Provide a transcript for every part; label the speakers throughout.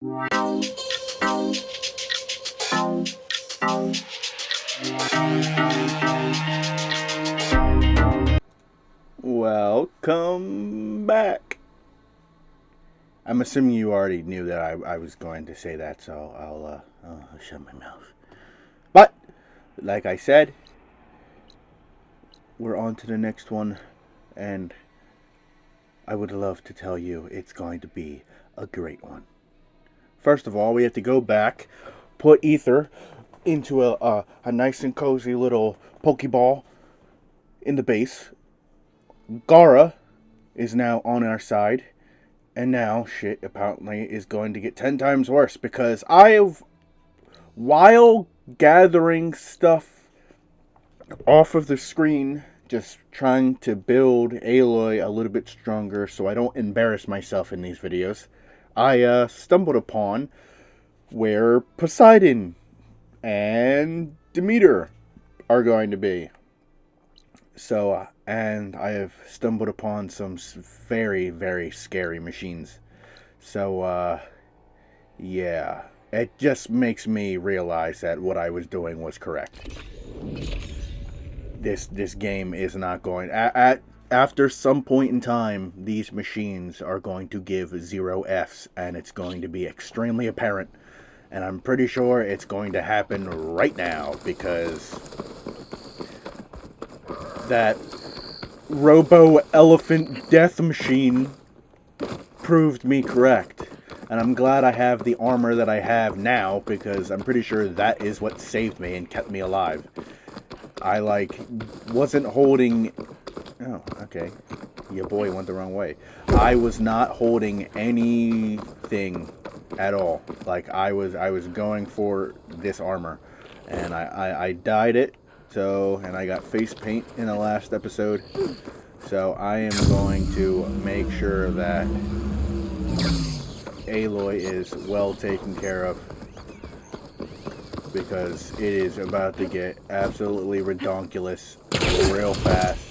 Speaker 1: Welcome back. I'm assuming you already knew that I was going to say that, so I'll shut my mouth. But, like I said, we're on to the next one, and I would love to tell you it's going to be a great one. First of all, we have to go back, put Ether into a nice and cozy little Pokeball in the base. Gara is now on our side. And now, shit apparently is going to get 10 times worse. Because while gathering stuff off of the screen, just trying to build Aloy a little bit stronger so I don't embarrass myself in these videos, I stumbled upon where Poseidon and Demeter are going to be. So, and I have stumbled upon some very, very scary machines. So, yeah. It just makes me realize that what I was doing was correct. This game is not going... After some point in time, these machines are going to give 0 Fs, and it's going to be extremely apparent. And I'm pretty sure it's going to happen right now, because that Robo-Elephant Death Machine proved me correct. And I'm glad I have the armor that I have now, because I'm pretty sure that is what saved me and kept me alive. I, wasn't holding... Oh, okay. Your boy went the wrong way. I was not holding anything at all. I was going for this armor. And I dyed it. So, and I got face paint in the last episode. So I am going to make sure that Aloy is well taken care of, because it is about to get absolutely redonkulous real fast.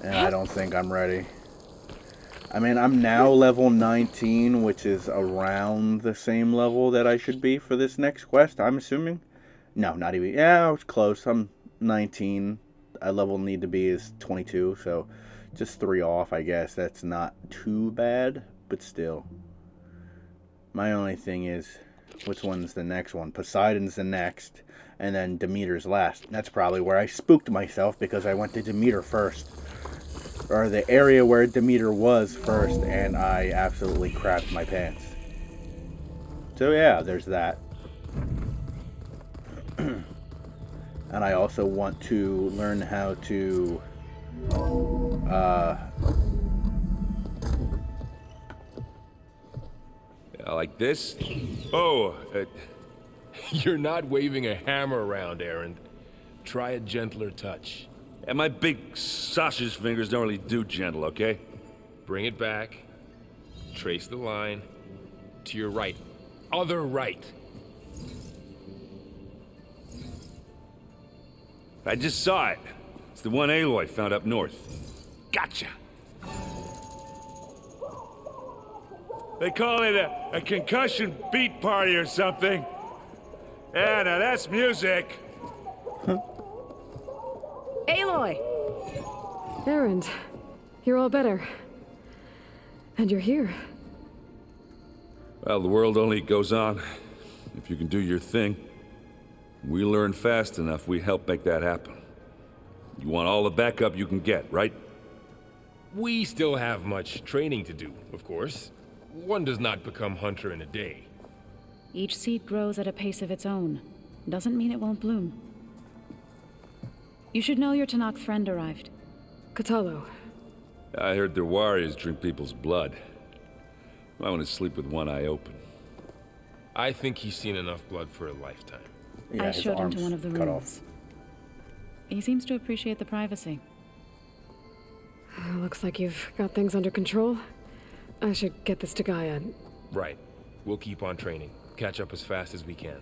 Speaker 1: And I don't think I'm ready. I mean, I'm now level 19, which is around the same level that I should be for this next quest, I'm assuming. No, not even. Yeah, I was close. I'm 19. I level need to be is 22, so just 3 off, I guess. That's not too bad, but still. My only thing is, which one's the next one? Poseidon's the next, and then Demeter's last. That's probably where I spooked myself, because I went to Demeter first. Or the area where Demeter was first, and I absolutely crapped my pants. So yeah, there's that. And I also want to learn how to
Speaker 2: like this? Oh, you're not waving a hammer around, Erend. Try a gentler touch.
Speaker 3: And my big sausage fingers don't really do gentle, okay?
Speaker 2: Bring it back. Trace the line. To your right. Other right.
Speaker 3: I just saw it. It's the one Aloy found up north.
Speaker 2: Gotcha.
Speaker 3: They call it a concussion beat party or something. Yeah, now that's music.
Speaker 4: Aloy! Erend, you're all better. And you're here.
Speaker 3: Well, the world only goes on if you can do your thing. We learn fast enough, we help make that happen. You want all the backup you can get, right?
Speaker 2: We still have much training to do, of course. One does not become hunter in a day.
Speaker 4: Each seed grows at a pace of its own. Doesn't mean it won't bloom. You should know your Tanakh friend arrived. Katalo.
Speaker 3: I heard their warriors drink people's blood. I want to sleep with one eye open.
Speaker 2: I think he's seen enough blood for a lifetime.
Speaker 1: Yeah,
Speaker 4: I showed him to one of the
Speaker 1: cut
Speaker 4: rooms. He seems to appreciate the privacy.
Speaker 5: Looks like you've got things under control. I should get this to Gaia.
Speaker 2: Right. We'll keep on training. Catch up as fast as we can.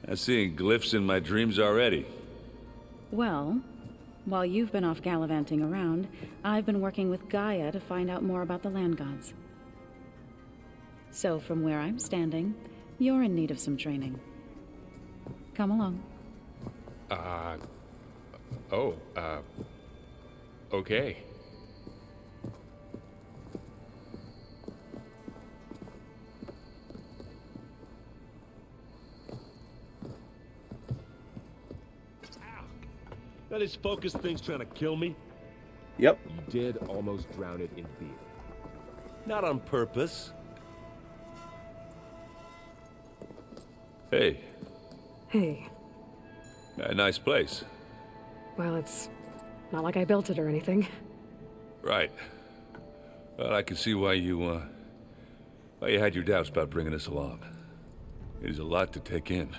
Speaker 3: I'm seeing glyphs in my dreams already.
Speaker 4: Well, while you've been off gallivanting around, I've been working with Gaia to find out more about the land gods. So from where I'm standing, you're in need of some training. Come along.
Speaker 2: Okay.
Speaker 6: Now this focus thing's trying to kill me.
Speaker 1: Yep.
Speaker 2: You did almost drown it in beer.
Speaker 6: Not on purpose.
Speaker 3: Hey,
Speaker 5: Hey.
Speaker 3: nice place.
Speaker 5: Well, it's not like I built it or anything.
Speaker 3: Right. Well, I can see why you had your doubts about bringing us along. It is a lot to take in.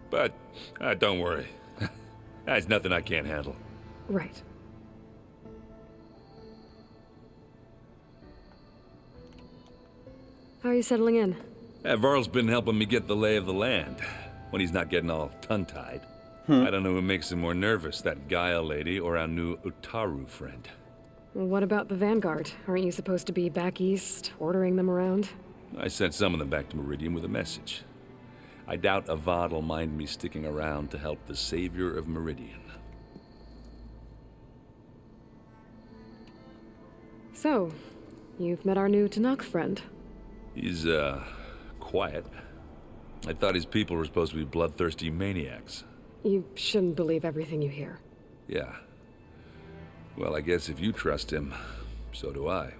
Speaker 3: But, don't worry. That's nothing I can't handle.
Speaker 5: Right. How are you settling in?
Speaker 3: Varl's been helping me get the lay of the land, when he's not getting all tongue-tied. I don't know who makes him more nervous, that Gaia lady or our new Utaru friend.
Speaker 5: Well, what about the Vanguard? Aren't you supposed to be back east, ordering them around?
Speaker 3: I sent some of them back to Meridian with a message. I doubt Avad will mind me sticking around to help the savior of Meridian.
Speaker 5: So, you've met our new Tanakh friend.
Speaker 3: He's, quiet. I thought his people were supposed to be bloodthirsty maniacs.
Speaker 5: You shouldn't believe everything you hear.
Speaker 3: Yeah. Well, I guess if you trust him, so do I.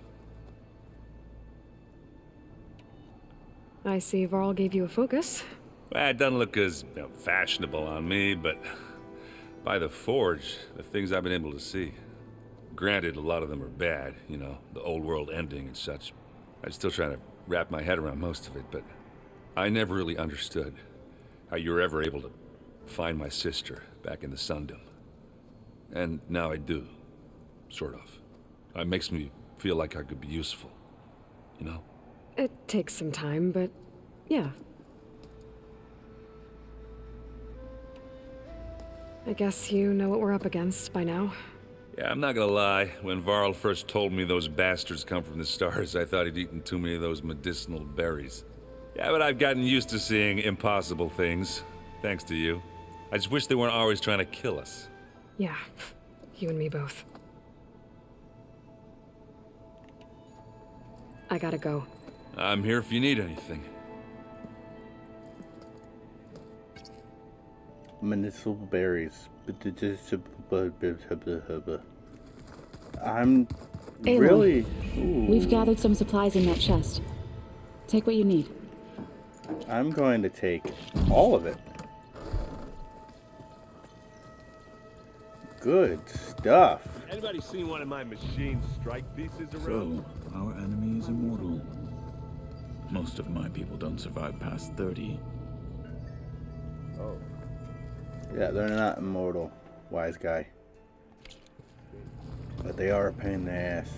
Speaker 5: I see Varl gave you a focus.
Speaker 3: Well, it doesn't look as fashionable on me, but by the Forge, the things I've been able to see. Granted, a lot of them are bad, you know, the old world ending and such. I'm still trying to wrap my head around most of it, but I never really understood how you were ever able to find my sister back in the Sundom. And now I do, sort of. It makes me feel like I could be useful, you know?
Speaker 5: It takes some time, but yeah. I guess you know what we're up against by now.
Speaker 3: Yeah, I'm not gonna lie. When Varl first told me those bastards come from the stars, I thought he'd eaten too many of those medicinal berries. Yeah, but I've gotten used to seeing impossible things, thanks to you. I just wish they weren't always trying to kill us.
Speaker 5: Yeah, you and me both. I gotta go.
Speaker 3: I'm here if you need anything.
Speaker 1: Medicinal berries. I'm
Speaker 4: Aloy,
Speaker 1: really...
Speaker 4: We've gathered some supplies in that chest. Take what you need.
Speaker 1: I'm going to take all of it. Good stuff.
Speaker 6: Anybody seen one of my machine strike pieces around?
Speaker 7: So, our enemy is immortal. Most of my people don't survive past 30.
Speaker 6: Oh.
Speaker 1: Yeah, they're not immortal, wise guy. But they are a pain in the ass.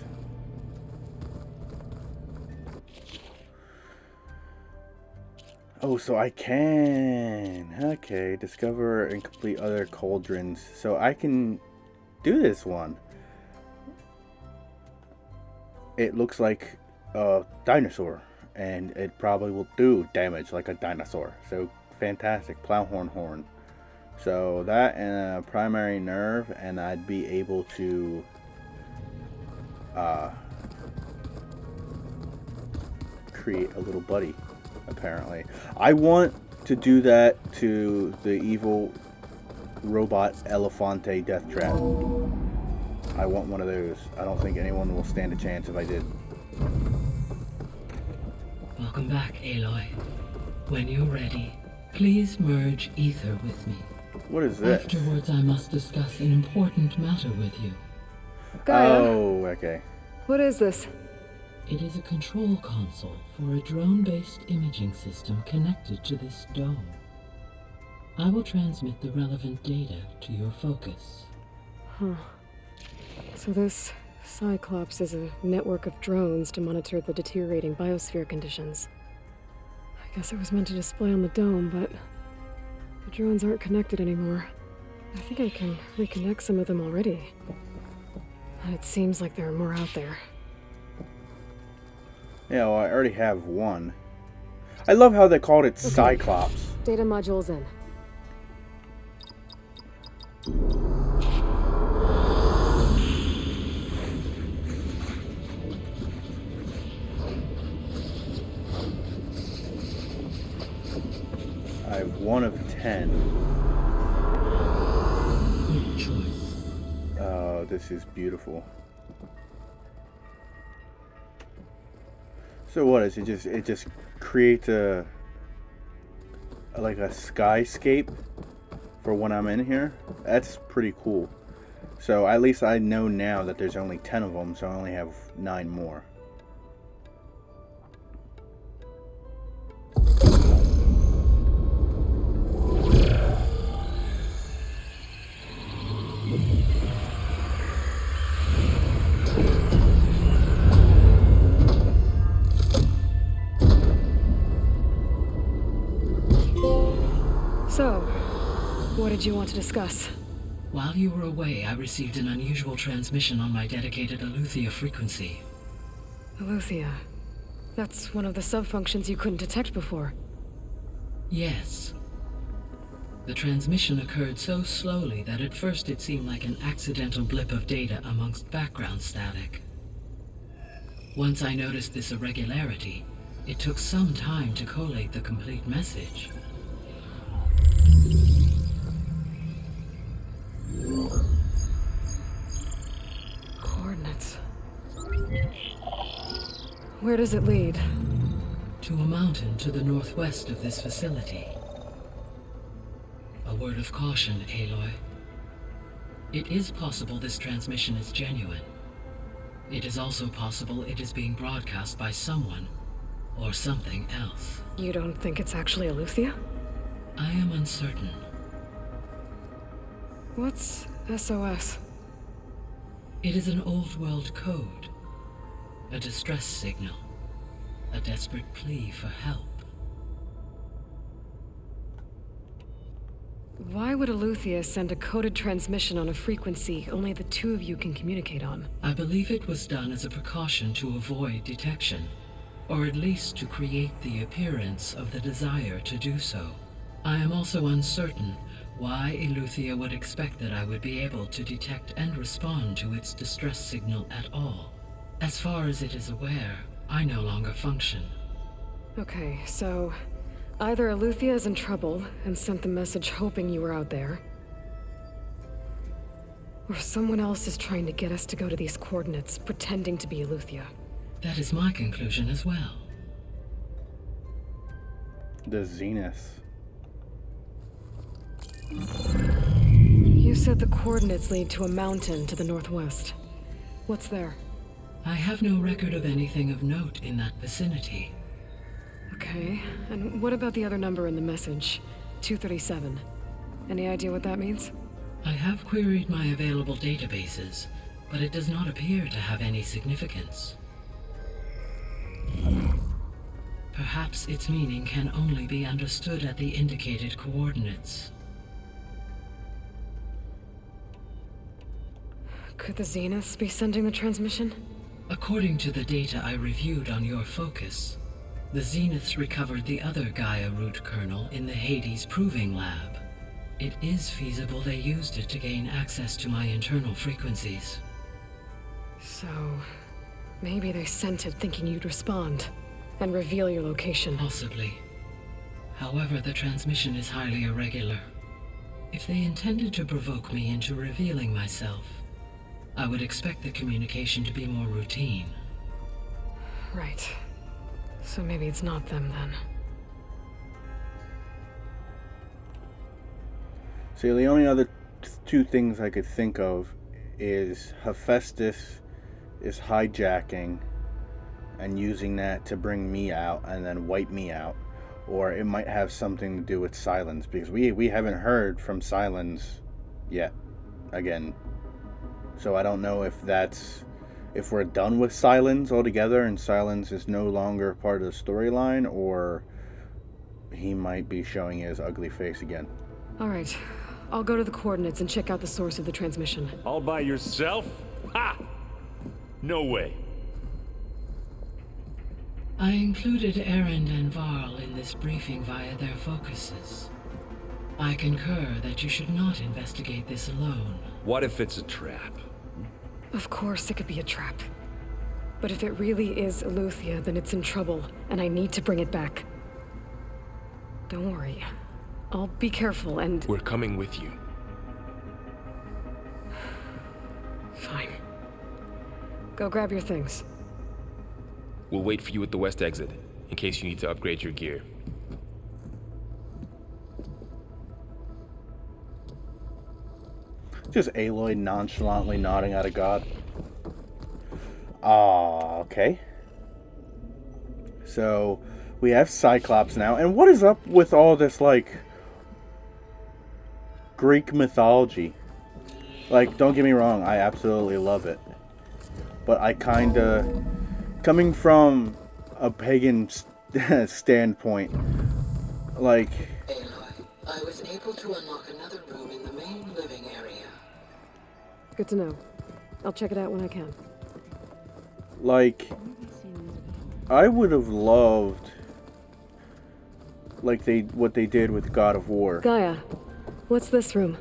Speaker 1: Oh, so I can. Okay, discover and complete other cauldrons. So I can do this one. It looks like a dinosaur, and it probably will do damage like a dinosaur. So fantastic. Plowhorn horn. So that and a primary nerve, and I'd be able to create a little buddy, apparently. I want to do that to the evil robot Elefante death trap. I want one of those. I don't think anyone will stand a chance if I did.
Speaker 8: Welcome back, Aloy. When you're ready, please merge ether with me.
Speaker 1: What is this?
Speaker 8: Afterwards, I must discuss an important matter with you.
Speaker 5: Gaia,
Speaker 1: Oh, okay.
Speaker 5: what is this?
Speaker 8: It is a control console for a drone-based imaging system connected to this dome. I will transmit the relevant data to your focus.
Speaker 5: Huh. So this Cyclops is a network of drones to monitor the deteriorating biosphere conditions. I guess it was meant to display on the dome, but the drones aren't connected anymore. I think I can reconnect some of them already. And it seems like there are more out there.
Speaker 1: Yeah, well, I already have one. I love how they called it Cyclops.
Speaker 5: Data module's in.
Speaker 1: I have 1 of 10.
Speaker 8: Good choice.
Speaker 1: Oh, this is beautiful. So what is it? It just creates like a skyscape for when I'm in here. That's pretty cool. So at least I know now that there's only 10 of them, so I only have 9 more.
Speaker 5: So, what did you want to discuss?
Speaker 8: While you were away, I received an unusual transmission on my dedicated Aletheia frequency.
Speaker 5: Aletheia. That's one of the sub-functions you couldn't detect before.
Speaker 8: Yes. The transmission occurred so slowly that at first it seemed like an accidental blip of data amongst background static. Once I noticed this irregularity, it took some time to collate the complete message.
Speaker 5: Coordinates. Where does it lead?
Speaker 8: To a mountain to the northwest of this facility. A word of caution, Aloy. It is possible this transmission is genuine. It is also possible it is being broadcast by someone or something else.
Speaker 5: You don't think it's actually Aletheia?
Speaker 8: I am uncertain.
Speaker 5: What's SOS?
Speaker 8: It is an old world code. A distress signal. A desperate plea for help.
Speaker 5: Why would Aletheia send a coded transmission on a frequency only the two of you can communicate on?
Speaker 8: I believe it was done as a precaution to avoid detection, or at least to create the appearance of the desire to do so. I am also uncertain why Aletheia would expect that I would be able to detect and respond to its distress signal at all. As far as it is aware, I no longer function.
Speaker 5: Okay, so either Aletheia is in trouble and sent the message hoping you were out there, or someone else is trying to get us to go to these coordinates, pretending to be Aletheia.
Speaker 8: That is my conclusion as well.
Speaker 1: The Zenith.
Speaker 5: You said the coordinates lead to a mountain to the northwest. What's there?
Speaker 8: I have no record of anything of note in that vicinity.
Speaker 5: Okay, and what about the other number in the message? 237. Any idea what that means?
Speaker 8: I have queried my available databases, but it does not appear to have any significance. Perhaps its meaning can only be understood at the indicated coordinates.
Speaker 5: Could the Zeniths be sending the transmission?
Speaker 8: According to the data I reviewed on your focus, the Zeniths recovered the other Gaia root kernel in the Hades Proving Lab. It is feasible they used it to gain access to my internal frequencies.
Speaker 5: So, maybe they sent it thinking you'd respond and reveal your location.
Speaker 8: Possibly. However, the transmission is highly irregular. If they intended to provoke me into revealing myself, I would expect the communication to be more routine.
Speaker 5: Right. So maybe it's not them then.
Speaker 1: See, the only other two things I could think of is Hephaestus is hijacking and using that to bring me out and then wipe me out. Or it might have something to do with Silence, because we haven't heard from Silence yet. Again. So I don't know if we're done with Silence altogether and Silence is no longer part of the storyline, or he might be showing his ugly face again.
Speaker 5: Alright, I'll go to the coordinates and check out the source of the transmission.
Speaker 6: All by yourself? Ha! No way.
Speaker 8: I included Erend and Varl in this briefing via their focuses. I concur that you should not investigate this alone.
Speaker 3: What if it's a trap?
Speaker 5: Of course it could be a trap. But if it really is Eleuthia, then it's in trouble, and I need to bring it back. Don't worry. I'll be careful and...
Speaker 2: We're coming with you.
Speaker 5: Fine. Go grab your things.
Speaker 2: We'll wait for you at the west exit, in case you need to upgrade your gear.
Speaker 1: Just Aloy nonchalantly nodding at a god. Ah, okay. So, we have Cyclops now. And what is up with all this, like, Greek mythology? Like, don't get me wrong, I absolutely love it. But I kinda... Coming from a pagan standpoint, like...
Speaker 8: Aloy, I was able to unlock another room in the main living area.
Speaker 5: Good to know. I'll check it out when I can.
Speaker 1: Like, I would have loved, like, what they did with God of War.
Speaker 5: Gaia, what's this room?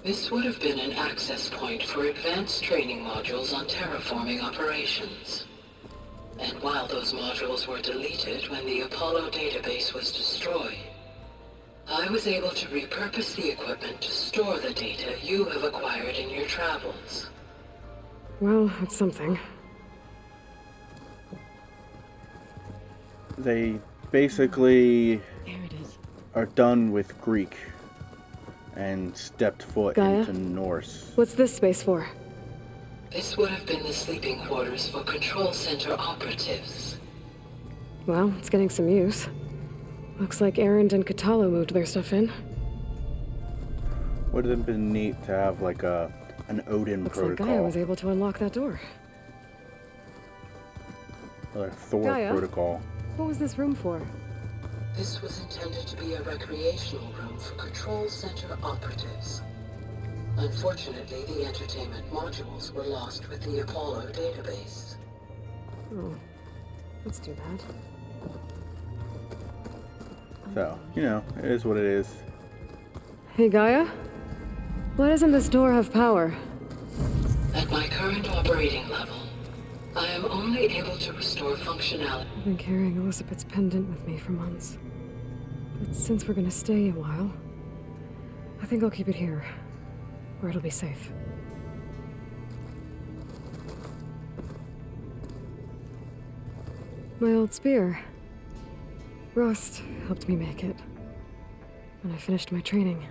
Speaker 8: This would have been an access point for advanced training modules on terraforming operations. And while those modules were deleted when the Apollo database was destroyed, I was able to repurpose the equipment to store the data you have acquired in your travels.
Speaker 5: Well, that's something.
Speaker 1: They basically
Speaker 4: There it is.
Speaker 1: are done with Greek and stepped foot
Speaker 5: Gaia?
Speaker 1: into Norse.
Speaker 5: What's this space for?
Speaker 8: This would have been the sleeping quarters for control center operatives.
Speaker 5: Well, it's getting some use. Looks like Erend and Katalo moved their stuff in.
Speaker 1: Would have been neat to have like an Odin
Speaker 5: Looks like
Speaker 1: protocol,
Speaker 5: Gaia was able to unlock that door.
Speaker 1: or a Thor
Speaker 5: Gaia?
Speaker 1: protocol.
Speaker 5: What was this room for?
Speaker 8: This was intended to be a recreational room for control center operatives. Unfortunately, the entertainment modules were lost with the Apollo database.
Speaker 5: Oh, that's too bad.
Speaker 1: So, you know, it is what it is.
Speaker 5: Hey, Gaia? Why doesn't this door have power?
Speaker 8: At my current operating level, I am only able to restore functionality.
Speaker 5: I've been carrying Elizabeth's pendant with me for months. But since we're gonna stay a while, I think I'll keep it here, where it'll be safe. My old spear. Rust helped me make it when I finished my training.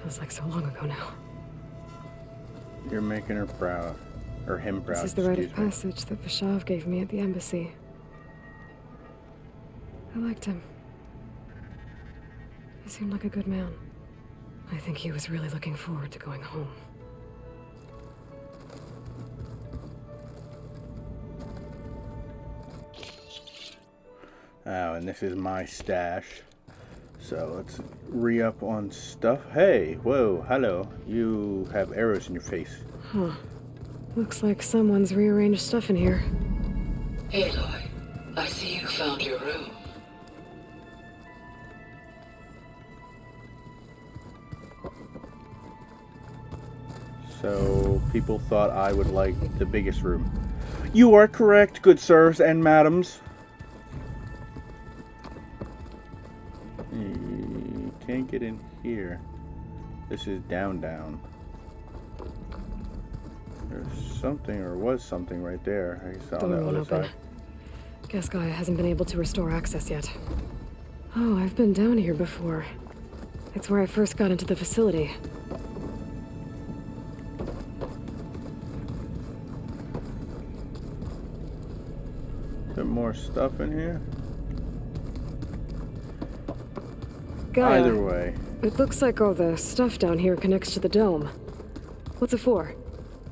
Speaker 5: Feels like so long ago now.
Speaker 1: You're making her proud. Or him proud,
Speaker 5: This is the rite of
Speaker 1: excuse me.
Speaker 5: passage that Vashav gave me at the embassy. I liked him. He seemed like a good man. I think he was really looking forward to going home.
Speaker 1: Oh, and this is my stash. So let's re-up on stuff. Hey, whoa, hello. You have arrows in your face.
Speaker 5: Huh. Looks like someone's rearranged stuff in here.
Speaker 8: Aloy, I see you found your room.
Speaker 1: So people thought I would like the biggest room. You are correct, good sirs and madams. You can't get in here. This is down. There's something, or was something right there. I guess on
Speaker 5: Door
Speaker 1: the
Speaker 5: won't
Speaker 1: other
Speaker 5: open.
Speaker 1: side.
Speaker 5: Guess Gaia hasn't been able to restore access yet. Oh, I've been down here before. It's where I first got into the facility.
Speaker 1: Some more stuff in here.
Speaker 5: Gaia,
Speaker 1: Either way.
Speaker 5: it looks like all the stuff down here connects to the dome. What's it for?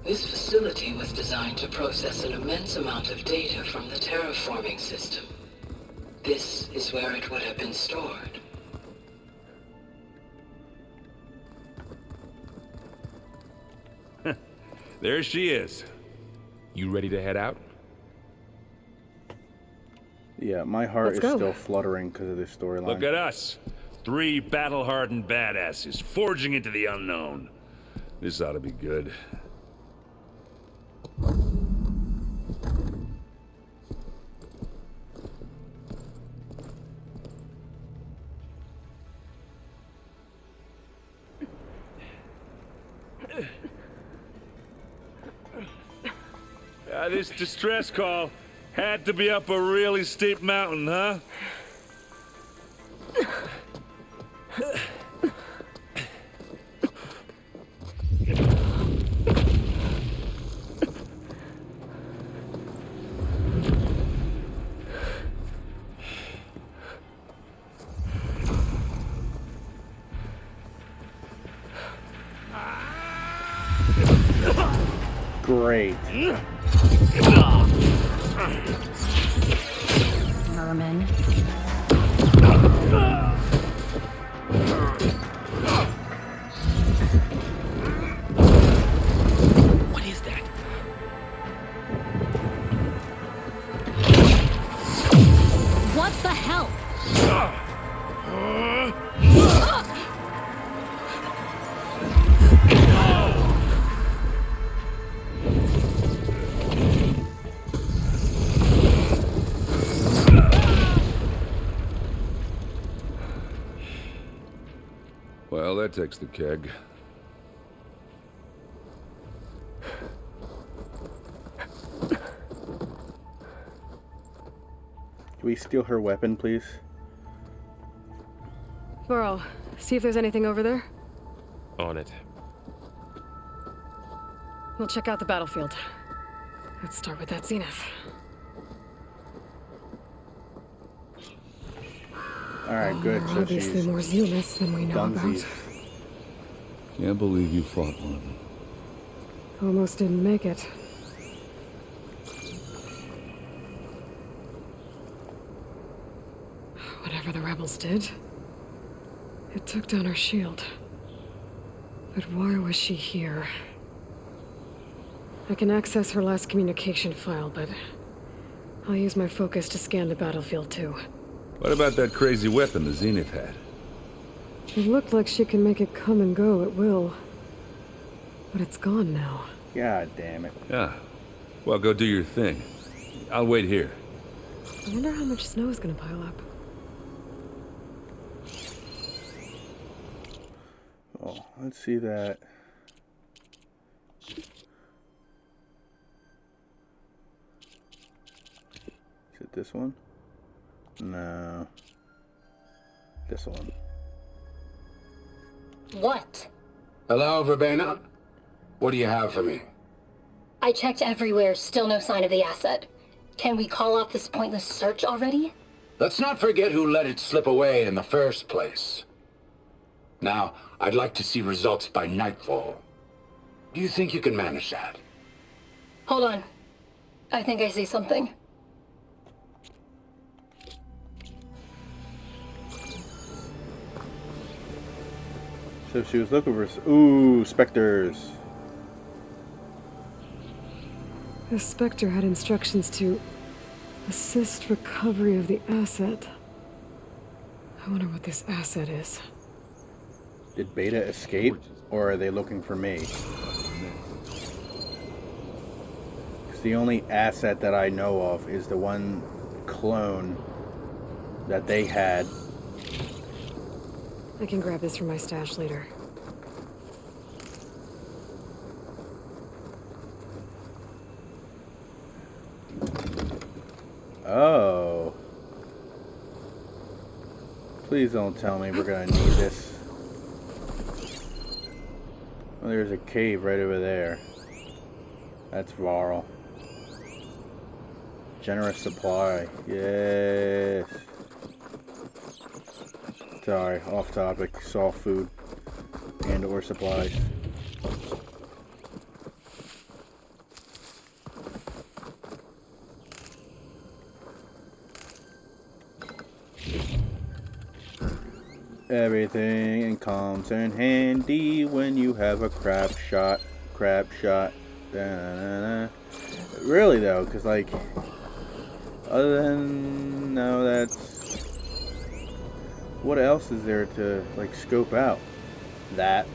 Speaker 8: This facility was designed to process an immense amount of data from the terraforming system. This is where it would have been stored.
Speaker 3: There she is.
Speaker 2: You ready to head out?
Speaker 1: Yeah, my heart
Speaker 5: Let's
Speaker 1: is
Speaker 5: go.
Speaker 1: still fluttering because of this storyline.
Speaker 3: Look at us. 3 battle-hardened badasses forging into the unknown. This ought to be good. This distress call had to be up a really steep mountain, huh?
Speaker 1: Great.
Speaker 4: Merman.
Speaker 8: What is that?
Speaker 4: What the hell?
Speaker 3: Well, that takes the keg.
Speaker 1: Can we steal her weapon, please?
Speaker 5: Varl, see if there's anything over there.
Speaker 2: On it.
Speaker 5: We'll check out the battlefield. Let's start with that zenith.
Speaker 1: Alright, good. So
Speaker 5: Obviously
Speaker 1: she's
Speaker 5: more zeniths than we know
Speaker 1: Dunsies.
Speaker 5: about.
Speaker 3: Can't believe you fought one of them.
Speaker 5: Almost didn't make it. Whatever the rebels did, it took down her shield. But why was she here? I can access her last communication file, but I'll use my focus to scan the battlefield too.
Speaker 3: What about that crazy weapon the Zenith had?
Speaker 5: It looked like she can make it come and go at will. But it's gone now.
Speaker 1: God damn it.
Speaker 3: Yeah. Well, go do your thing. I'll wait here.
Speaker 5: I wonder how much snow is gonna pile up.
Speaker 1: Oh, let's see that. Is it this one? No. This one.
Speaker 9: What?
Speaker 10: Hello, Verbena? What do you have for me?
Speaker 9: I checked everywhere, still no sign of the asset. Can we call off this pointless search already?
Speaker 10: Let's not forget who let it slip away in the first place. Now, I'd like to see results by nightfall. Do you think you can manage that?
Speaker 9: Hold on. I think I see something.
Speaker 1: So she was looking for... Ooh, specters.
Speaker 5: The Spectre had instructions to assist recovery of the asset. I wonder what this asset is.
Speaker 1: Did Beta escape, or are they looking for me? 'Cause the only asset that I know of is the one clone that they had.
Speaker 5: I can grab this from my stash later.
Speaker 1: Oh. Please don't tell me we're gonna need this. Oh, there's a cave right over there. That's Varl. Generous supply. Yes. Sorry, off topic. Soft food and or supplies. Everything comes in handy when you have a crap shot. Crap shot. Da-na-na-na. Really though, because like Other than... no, that's... what else is there to, like, scope out? That,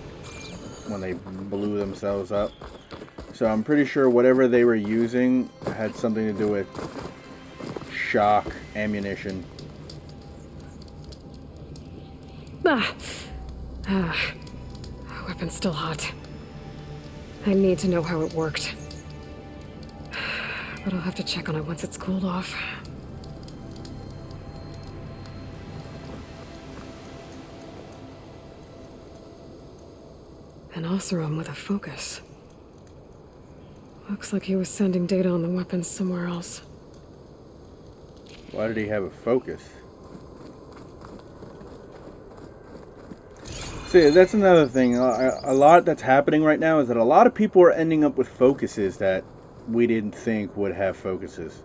Speaker 1: when they blew themselves up. So I'm pretty sure whatever they were using had something to do with shock ammunition.
Speaker 5: Weapon's still hot. I need to know how it worked. But I'll have to check on it once it's cooled off. An Oseram with a focus. Looks like he was sending data on the weapons somewhere else.
Speaker 1: Why did he have a focus? See, that's another thing. A lot that's happening right now is that a lot of people are ending up with focuses that we didn't think would have focuses.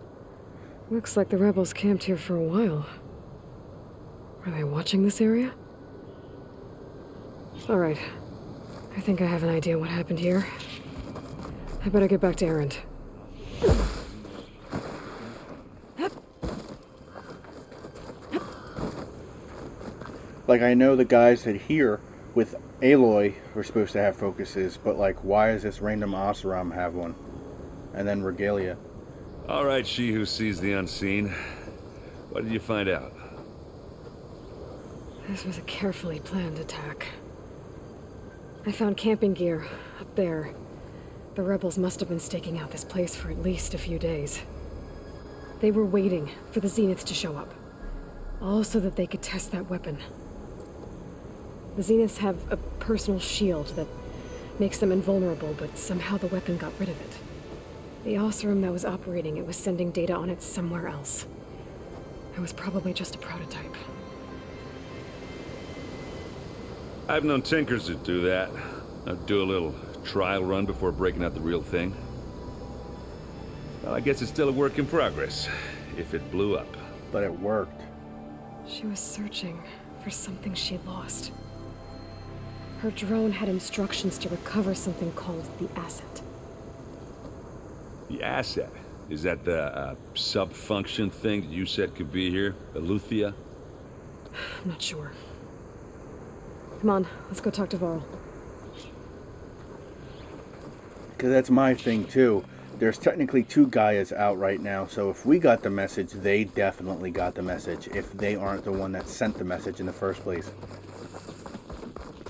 Speaker 5: Looks like the rebels camped here for a while. Are they watching this area? Alright. I think I have an idea what happened here. I better get back to Erend.
Speaker 1: Like, I know the guys that here with Aloy were supposed to have focuses, but like, why does this random Oseram have one? And then Regalia.
Speaker 3: All right, she who sees the unseen. What did you find out?
Speaker 5: This was a carefully planned attack. I found camping gear up there. The rebels must have been staking out this place for at least a few days. They were waiting for the Zeniths to show up, all so that they could test that weapon. The Zeniths have a personal shield that makes them invulnerable, but somehow the weapon got rid of it. The Oseram that was operating it was sending data on it somewhere else. It was probably just a prototype.
Speaker 3: I've known tinkers that do that. I'd do a little trial run before breaking out the real thing. Well, I guess it's still a work in progress, if it blew up.
Speaker 1: But it worked.
Speaker 5: She was searching for something she lost. Her drone had instructions to recover something called the asset.
Speaker 3: The asset? Is that the sub-function thing that you said could be here? Eleuthia?
Speaker 5: I'm not sure. Come on, let's go talk to Varl.
Speaker 1: Because that's my thing, too. There's technically 2 Gaias out right now, so if we got the message, they definitely got the message, if they aren't the one that sent the message in the first place.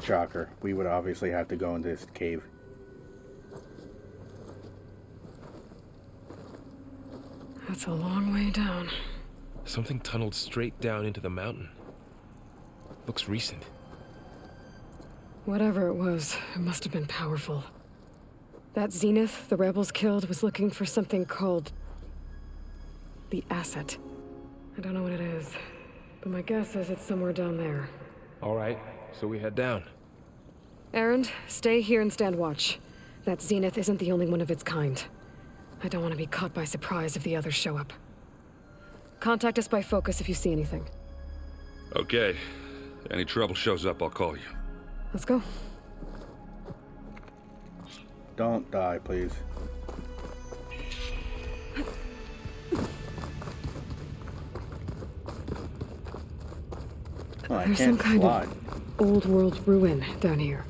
Speaker 1: Shocker. We would obviously have to go into this cave.
Speaker 5: That's a long way down.
Speaker 2: Something tunneled straight down into the mountain. Looks recent.
Speaker 5: Whatever it was, it must have been powerful. That Zenith the rebels killed was looking for something called the asset. I don't know what it is, but my guess is it's somewhere down there.
Speaker 2: All right, so we head down.
Speaker 5: Erend, stay here and stand watch. That Zenith isn't the only one of its kind. I don't want to be caught by surprise if the others show up. Contact us by focus if you see anything.
Speaker 3: Okay. Any trouble shows up, I'll call you.
Speaker 5: Let's go.
Speaker 1: Don't die, please. Oh, I
Speaker 5: There's
Speaker 1: can't
Speaker 5: some kind
Speaker 1: fly.
Speaker 5: of old world ruin down here.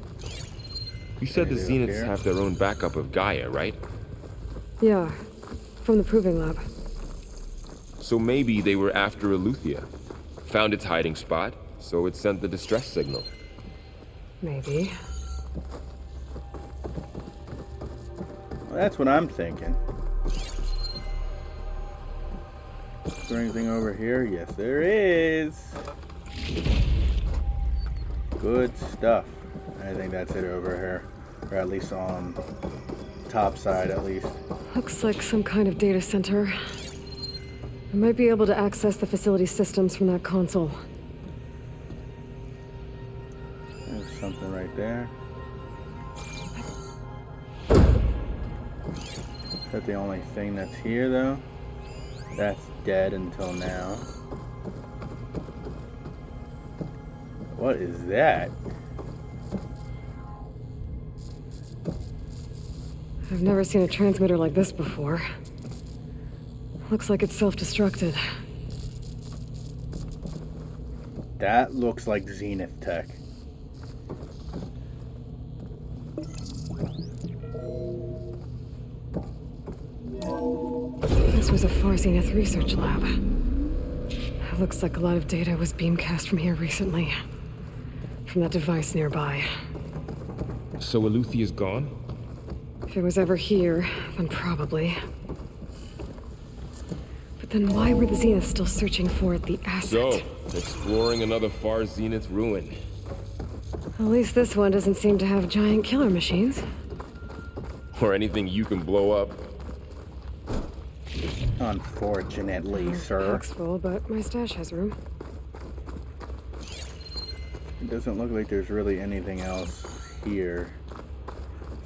Speaker 11: You said the
Speaker 1: Anything up
Speaker 11: Zeniths
Speaker 1: here?
Speaker 11: have their own backup of Gaia, right?
Speaker 5: Yeah, from the proving lab.
Speaker 11: So maybe they were after Eleuthia. Found its hiding spot, so it sent the distress signal.
Speaker 5: Maybe.
Speaker 1: Well, that's what I'm thinking. Is there anything over here? Yes, there is. Good stuff. I think that's it over here. Or at least on top side, at least.
Speaker 5: Looks like some kind of data center. I might be able to access the facility systems from that console.
Speaker 1: There's something right there. Is that the only thing that's here, though? That's dead until now. What is that?
Speaker 5: I've never seen a transmitter like this before. Looks like it's self-destructed.
Speaker 1: That looks like Zenith tech.
Speaker 5: This was a Far Zenith research lab. It looks like a lot of data was beamcast from here recently. From that device nearby.
Speaker 11: So Eluthia's gone?
Speaker 5: If it was ever here, then probably. But then why were the Zeniths still searching for the asset?
Speaker 11: So, exploring another Far Zenith ruin.
Speaker 5: At least this one doesn't seem to have giant killer machines.
Speaker 11: Or anything you can blow up.
Speaker 1: Unfortunately, sir.
Speaker 5: Pack's full, but my stash has room.
Speaker 1: It doesn't look like there's really anything else here.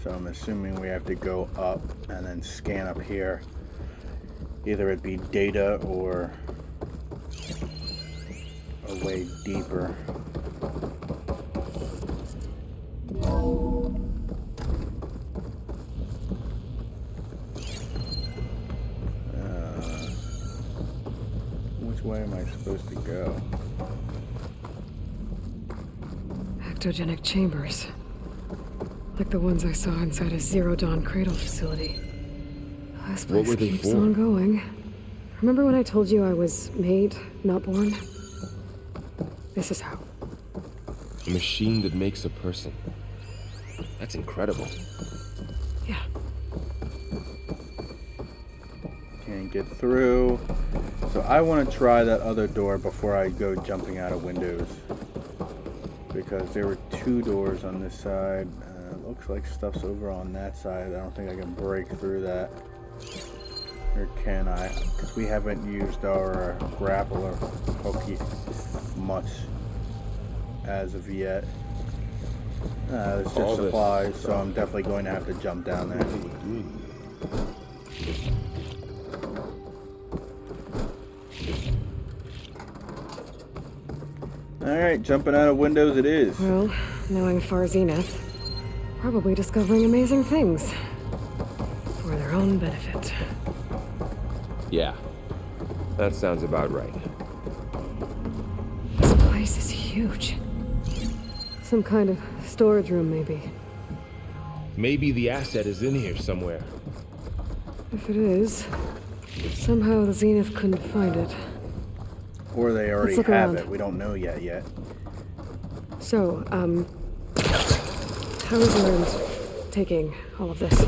Speaker 1: So I'm assuming we have to go up and then scan up here. Either it be data or a way deeper. Which way am I supposed to go?
Speaker 5: Ectogenic chambers. Like the ones I saw inside a Zero Dawn cradle facility. This
Speaker 11: What
Speaker 5: place
Speaker 11: were they
Speaker 5: keeps
Speaker 11: for?
Speaker 5: on going. Remember when I told you I was made, not born? This is how.
Speaker 11: A machine that makes a person. That's incredible.
Speaker 5: Yeah.
Speaker 1: Can't get through. So I want to try that other door before I go jumping out of windows. Because there were two doors on this side. Looks like stuff's over on that side. I don't think I can break through that. Or can I? Because we haven't used our grapple or hooky much as of yet. There's just
Speaker 11: All this
Speaker 1: supplies, so I'm definitely going to have to jump down there. Alright, jumping out of windows it is.
Speaker 5: Well, knowing Far Zenith, probably discovering amazing things. For their own benefit.
Speaker 11: Yeah. That sounds about right.
Speaker 5: This place is huge. Some kind of storage room, maybe.
Speaker 11: Maybe the asset is in here somewhere.
Speaker 5: If it is, somehow the Zenith couldn't find it.
Speaker 1: Or they already
Speaker 5: look
Speaker 1: have
Speaker 5: around.
Speaker 1: it. We don't know yet.
Speaker 5: So, how is Erend taking all of this?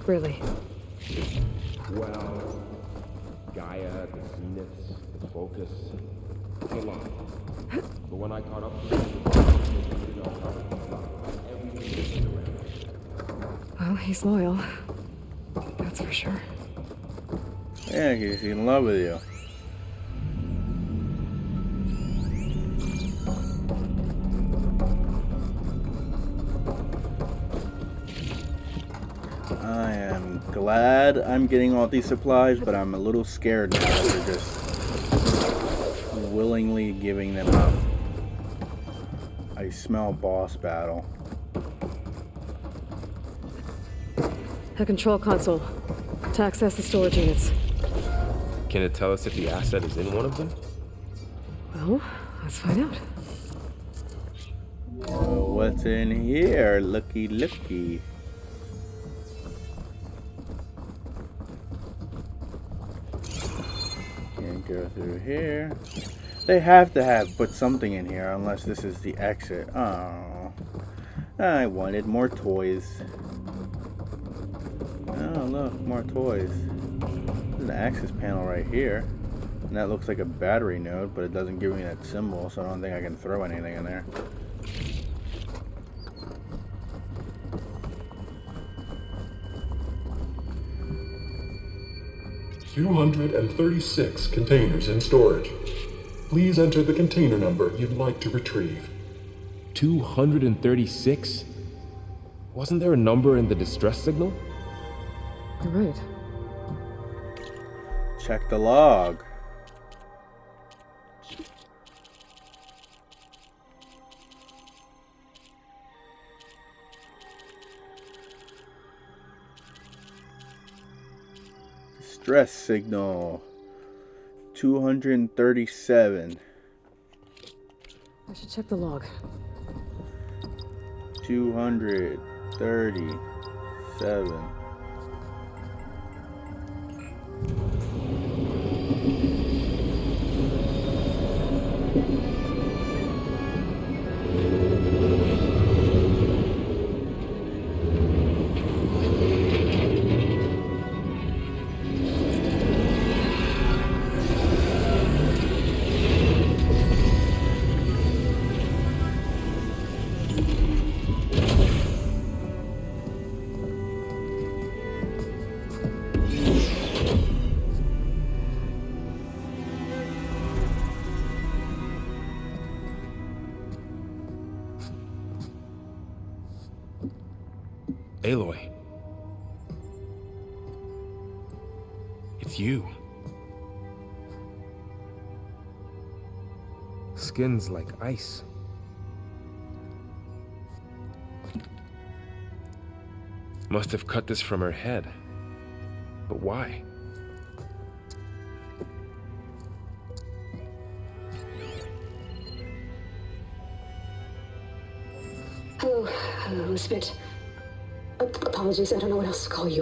Speaker 5: Really?
Speaker 11: Well, Gaia, the Zeniths, the Focus. It's a lot. But when I caught up
Speaker 5: Well, he's loyal. That's for sure.
Speaker 1: Yeah, he's in love with you. I am glad I'm getting all these supplies, but I'm a little scared now that they're just willingly giving them up. I smell boss battle.
Speaker 5: A control console to access the storage units.
Speaker 11: Can it tell us if the asset is in one of them?
Speaker 5: Well, let's find out.
Speaker 1: What's in here? Looky, looky. Can't go through here. They have to put something in here unless this is the exit. Oh, I wanted more toys. Oh, look, more toys. There's an access panel right here. And that looks like a battery node, but it doesn't give me that symbol, so I don't think I can throw anything in there.
Speaker 12: $236 containers in storage. Please enter the container number you'd like to retrieve.
Speaker 11: 236? Wasn't there a number in the distress signal?
Speaker 5: You're right.
Speaker 1: Check the log. Distress signal. 237.
Speaker 5: I should check the log.
Speaker 1: 237.
Speaker 11: Aloy. It's you. Skin's like ice. Must have cut this from her head. But why?
Speaker 5: Hello, Elizabeth. Apologies, I don't know what else to call you.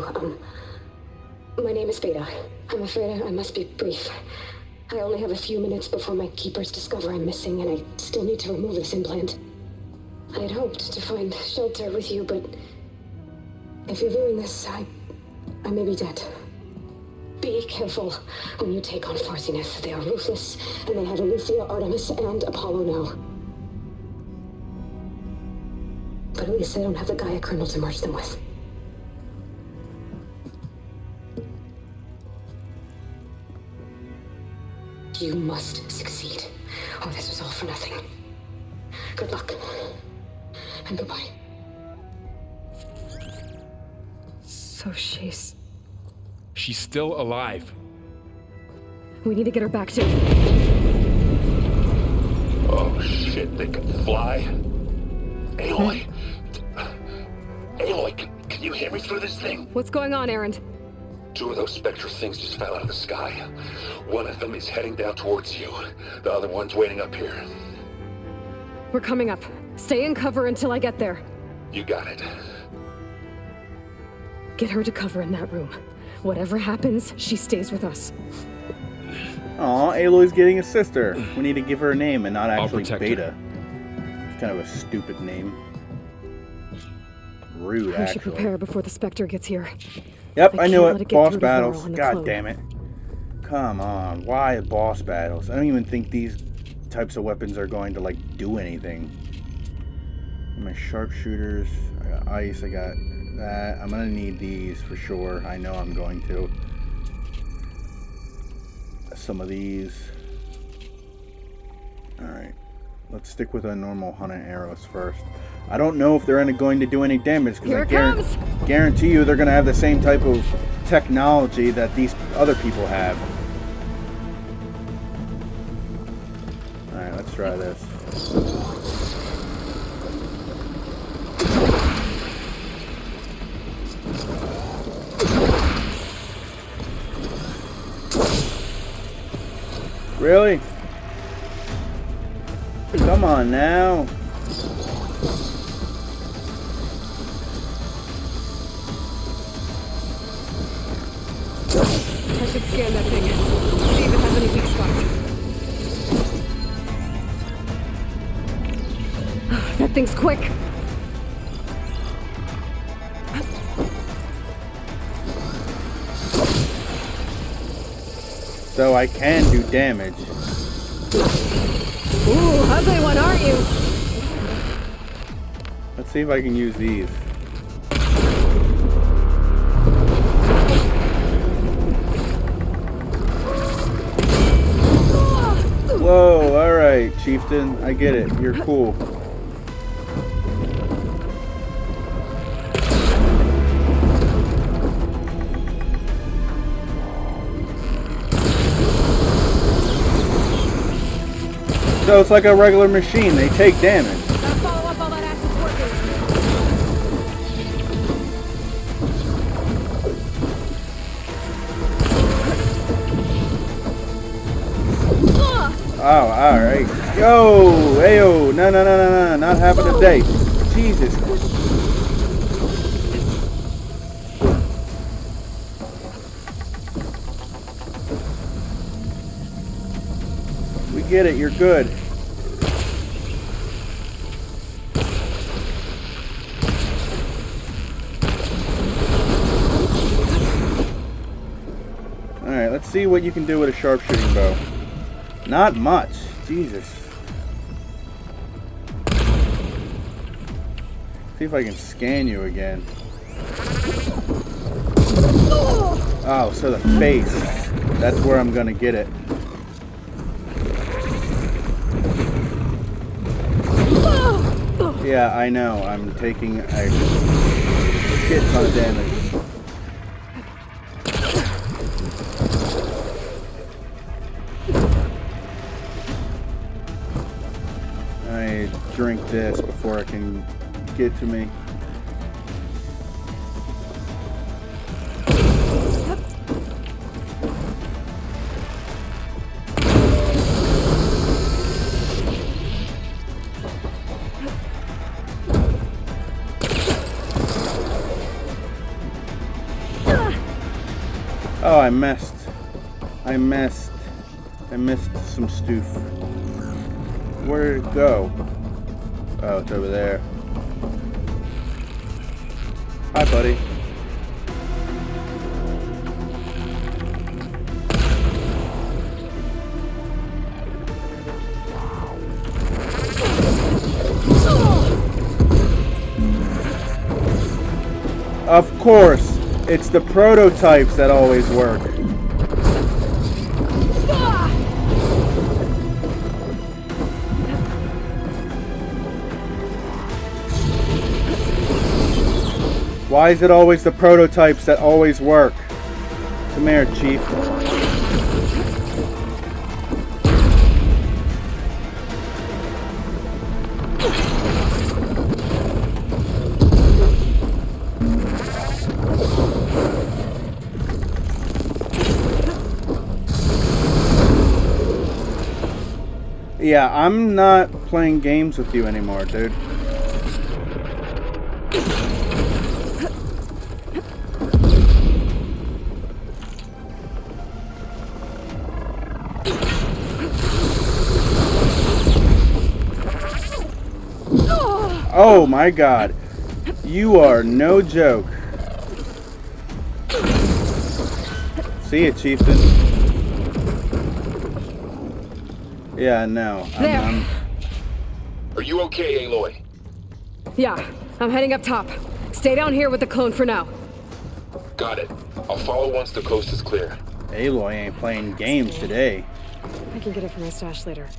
Speaker 5: My name is Beta. I'm afraid I must be brief. I only have a few minutes before my keepers discover I'm missing, and I still need to remove this implant. I had hoped to find shelter with you, but if you're viewing this, I may be dead. Be careful when you take on Farsineth. They are ruthless, and they have Eleuthia, Artemis, and Apollo now. But at least I don't have the Gaia kernel to merge them with. You must succeed, or this was all for nothing. Good luck, and goodbye. So she's
Speaker 11: still alive.
Speaker 5: We need to get her back to...
Speaker 10: Oh shit, they can fly? Aloy? Aloy, can you hear me through this thing?
Speaker 5: What's going on, Erend?
Speaker 10: 2 of those SPECTOR things just fell out of the sky. One of them is heading down towards you. The other one's waiting up here.
Speaker 5: We're coming up. Stay in cover until I get there.
Speaker 10: You got it.
Speaker 5: Get her to cover in that room. Whatever happens, she stays with us.
Speaker 1: Aw, Aloy's getting a sister. We need to give her a name and not actually
Speaker 11: protect
Speaker 1: Beta.
Speaker 11: her.
Speaker 1: It's kind of a stupid name. Rude,
Speaker 5: We should
Speaker 1: actually.
Speaker 5: prepare before the Spectre gets here.
Speaker 1: Yep, I knew
Speaker 5: can't let
Speaker 1: it.
Speaker 5: it get
Speaker 1: Boss
Speaker 5: through to Varro
Speaker 1: battles.
Speaker 5: on the
Speaker 1: God
Speaker 5: clone.
Speaker 1: damn it. Come on. Why boss battles? I don't even think these types of weapons are going to, like, do anything. My sharpshooters. I got ice. I got that. I'm going to need these for sure. I know I'm going to. Some of these. Alright. Let's stick with our normal hunting arrows first. I don't know if they're going to do any damage because I guarantee you they're going to have the same type of technology that these other people have. Alright, let's try this. Really? Come on now.
Speaker 5: I should scan that thing. See if it has any weak spots. That thing's quick.
Speaker 1: So I can do damage.
Speaker 5: Ooh, ugly one, aren't you?
Speaker 1: Let's see if I can use these. Whoa, alright, Chieftain. I get it. You're cool. So it's like a regular machine. They take damage.
Speaker 5: Follow up all that acid's working.
Speaker 1: Oh, alright. Yo! Ayo! No, no, no, no, no. Not having a day. Jesus. We get it. You're good. Alright, let's see what you can do with a sharpshooting bow. Not much. Jesus. See if I can scan you again. Oh, so the face. That's where I'm gonna get it. Yeah, I know. I'm taking a shit ton of damage. I drink this before it can get to me. Oh, I missed. I missed some stoof. Where did it go? Oh, it's over there. Hi, buddy. Of course, it's the prototypes that always work. Why is it always the prototypes that always work? Come here, Chief. Yeah, I'm not playing games with you anymore, dude. Oh my god. You are no joke. See it, Chieftain. Yeah, no. I'm...
Speaker 11: Are you okay, Aloy?
Speaker 5: Yeah, I'm heading up top. Stay down here with the clone for now.
Speaker 11: Got it. I'll follow once the coast is clear.
Speaker 1: Aloy ain't playing games today.
Speaker 5: I can get it from my stash later.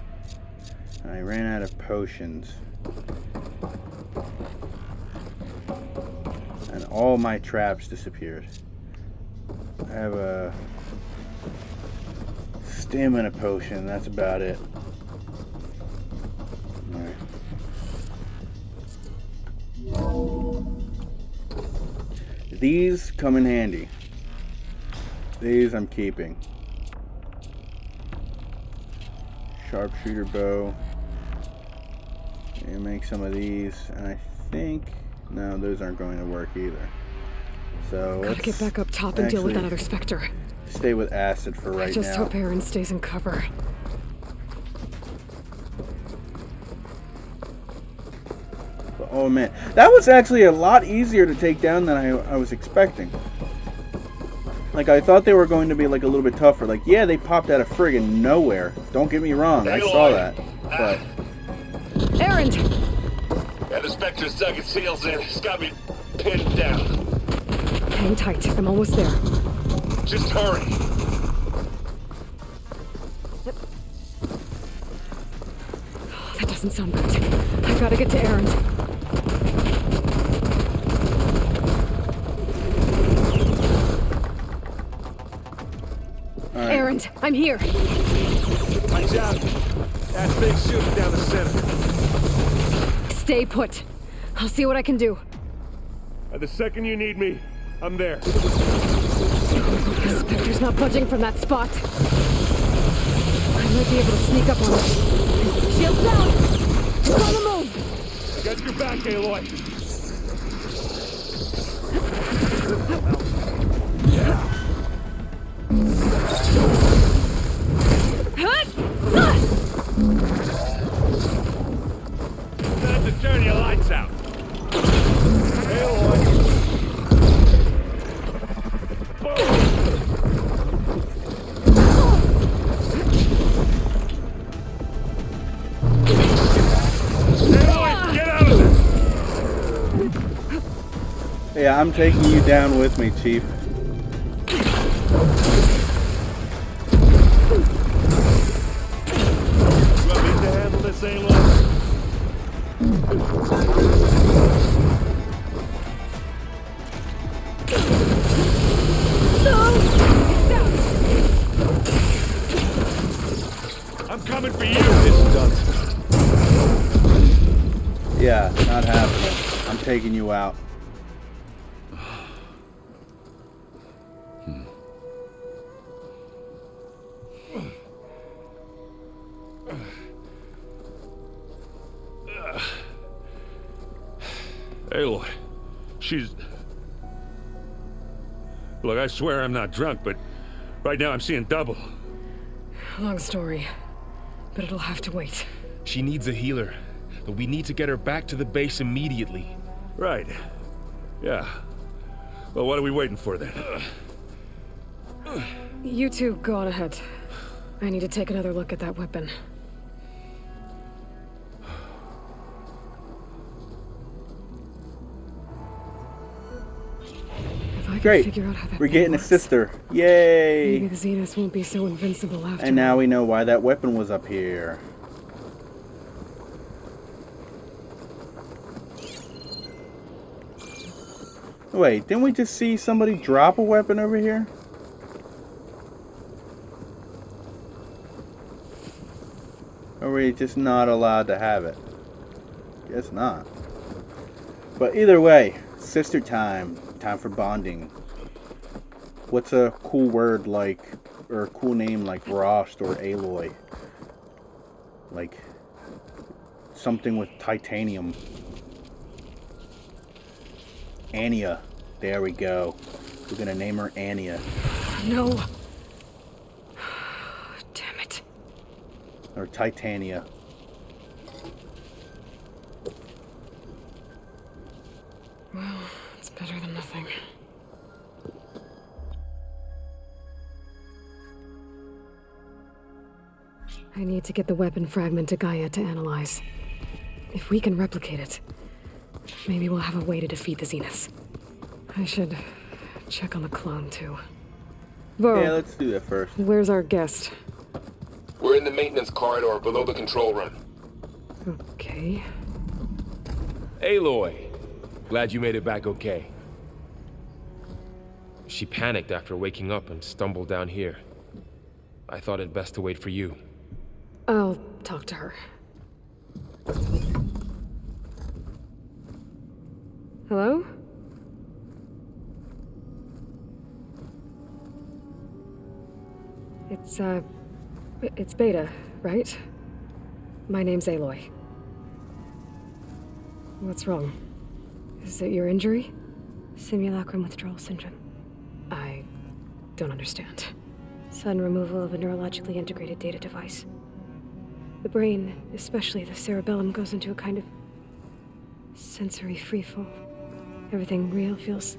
Speaker 1: I ran out of potions. And all my traps disappeared. I have a stamina potion, that's about it. Alright. These come in handy. These I'm keeping. Sharpshooter bow. And make some of these, and I think no, those aren't going to work either. So
Speaker 5: gotta get back up top and deal with that other Spectre.
Speaker 1: Stay with acid for right now.
Speaker 5: I just hope Aaron stays in cover.
Speaker 1: But, oh man, that was actually a lot easier to take down than I was expecting. Like, I thought they were going to be like a little bit tougher. Like, yeah, they popped out of friggin' nowhere. Don't get me wrong, I saw that. But
Speaker 5: Aaron!
Speaker 6: Yeah, the Spectre's dug its heels in. It's got me pinned down.
Speaker 5: Hang tight. I'm almost there.
Speaker 6: Just hurry.
Speaker 5: Oh, that doesn't sound good. I gotta get to Aaron. Right. Aaron, I'm here.
Speaker 6: Watch out. That big shooter down the center.
Speaker 5: Stay put. I'll see what I can do.
Speaker 6: The second you need me, I'm there.
Speaker 5: The Spectre's not budging from that spot. I'm might be able to sneak up on us. Shield down! It's on the move!
Speaker 2: Get your back, Aloy! Time to turn your lights out. Aloy!
Speaker 1: Yeah, I'm taking you down with me, Chief.
Speaker 2: You want me to handle this, Aloy? I'm coming for you, Miss Dunst.
Speaker 1: Yeah, not happening. I'm taking you out.
Speaker 3: Aloy, she's... Look, I swear I'm not drunk, but right now I'm seeing double.
Speaker 5: Long story, but it'll have to wait.
Speaker 11: She needs a healer, but we need to get her back to the base immediately.
Speaker 3: Right. Yeah. Well, what are we waiting for then?
Speaker 5: You two go on ahead. I need to take another look at that weapon.
Speaker 1: Great. We're getting a sister. Yay!
Speaker 5: Maybe the Zeniths won't be so invincible after.
Speaker 1: And now we know why that weapon was up here. Wait, didn't we just see somebody drop a weapon over here? Or are we just not allowed to have it? Guess not. But either way, sister time. Time for bonding. What's a cool word like, or a cool name like Rost or Aloy? Like something with titanium. Anya. There we go. We're gonna name her Anya.
Speaker 5: No. Damn it.
Speaker 1: Or Titania.
Speaker 5: Well, it's better than nothing. I need to get the weapon fragment to Gaia to analyze. If we can replicate it, maybe we'll have a way to defeat the Zeniths. I should check on the clone, too. Varl,
Speaker 1: yeah, let's do that first.
Speaker 5: Where's our guest?
Speaker 11: We're in the maintenance corridor below the control room.
Speaker 5: Okay.
Speaker 11: Aloy, glad you made it back okay. She panicked after waking up and stumbled down here. I thought it best to wait for you.
Speaker 5: I'll talk to her. Hello? It's Beta, right? My name's Aloy. What's wrong? Is it your injury?
Speaker 13: Simulacrum withdrawal syndrome.
Speaker 5: I don't understand.
Speaker 13: Sudden removal of a neurologically integrated data device. The brain, especially the cerebellum, goes into a kind of sensory freefall. Everything real feels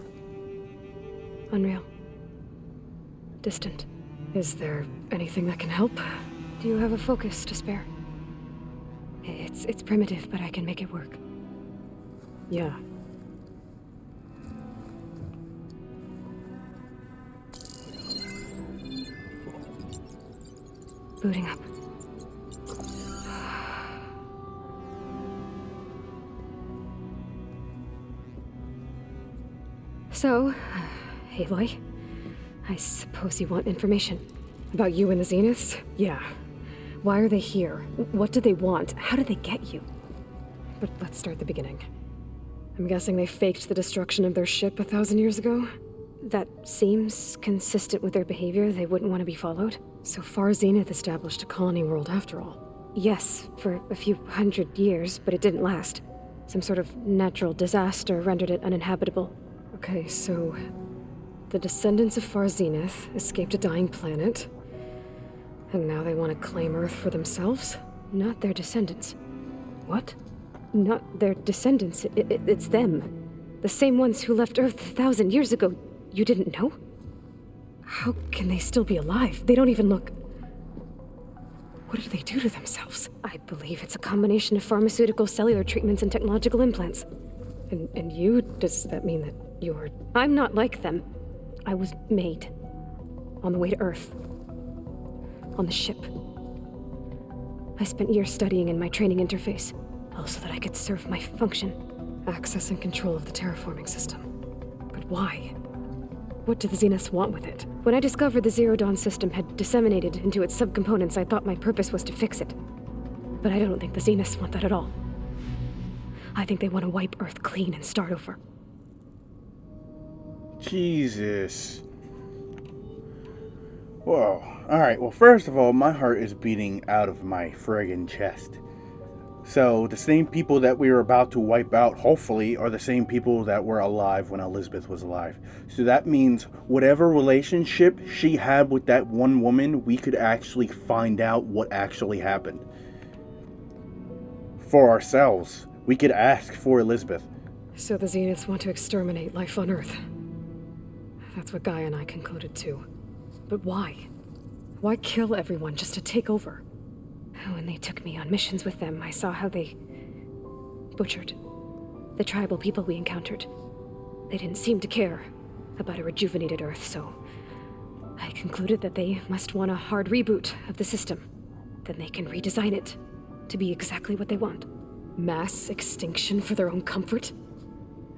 Speaker 13: unreal. Distant.
Speaker 5: Is there anything that can help?
Speaker 13: Do you have a focus to spare? It's primitive, but I can make it work.
Speaker 5: Yeah.
Speaker 13: Booting up.
Speaker 5: So, Aloy, I suppose you want information. About you and the Zeniths? Yeah. Why are they here? What do they want? How did they get you? But let's start at the beginning. I'm guessing they faked the destruction of their ship 1,000 years ago?
Speaker 13: That seems consistent with their behavior. They wouldn't want to be followed.
Speaker 5: So Far Zenith established a colony world after all.
Speaker 13: Yes, for a few hundred years, but it didn't last. Some sort of natural disaster rendered it uninhabitable.
Speaker 5: Okay, so the descendants of Far Zenith escaped a dying planet, and now they want to claim Earth for themselves?
Speaker 13: Not their descendants.
Speaker 5: What?
Speaker 13: Not their descendants. It's them. The same ones who left Earth 1,000 years ago. You didn't know?
Speaker 5: How can they still be alive? They don't even look... What did they do to themselves?
Speaker 13: I believe it's a combination of pharmaceutical, cellular treatments, and technological implants.
Speaker 5: And you? Does that mean that you're...
Speaker 13: I'm not like them. I was made. On the way to Earth. On the ship. I spent years studying in my training interface, all so that I could serve my function.
Speaker 5: Access and control of the terraforming system. But why? What do the Zeniths want with it?
Speaker 13: When I discovered the Zero Dawn system had disseminated into its subcomponents, I thought my purpose was to fix it. But I don't think the Zeniths want that at all. I think they want to wipe Earth clean and start over.
Speaker 1: Jesus. Whoa. Alright, well, first of all, my heart is beating out of my friggin' chest. So, the same people that we were about to wipe out, hopefully, are the same people that were alive when Elizabeth was alive. So that means whatever relationship she had with that one woman, we could actually find out what actually happened. For ourselves. We could ask for Elizabeth.
Speaker 5: So the Zeniths want to exterminate life on Earth. That's what Gaia and I concluded too. But why? Why kill everyone just to take over?
Speaker 13: When they took me on missions with them, I saw how they butchered the tribal people we encountered. They didn't seem to care about a rejuvenated Earth, so I concluded that they must want a hard reboot of the system. Then they can redesign it to be exactly what they want.
Speaker 5: Mass extinction for their own comfort?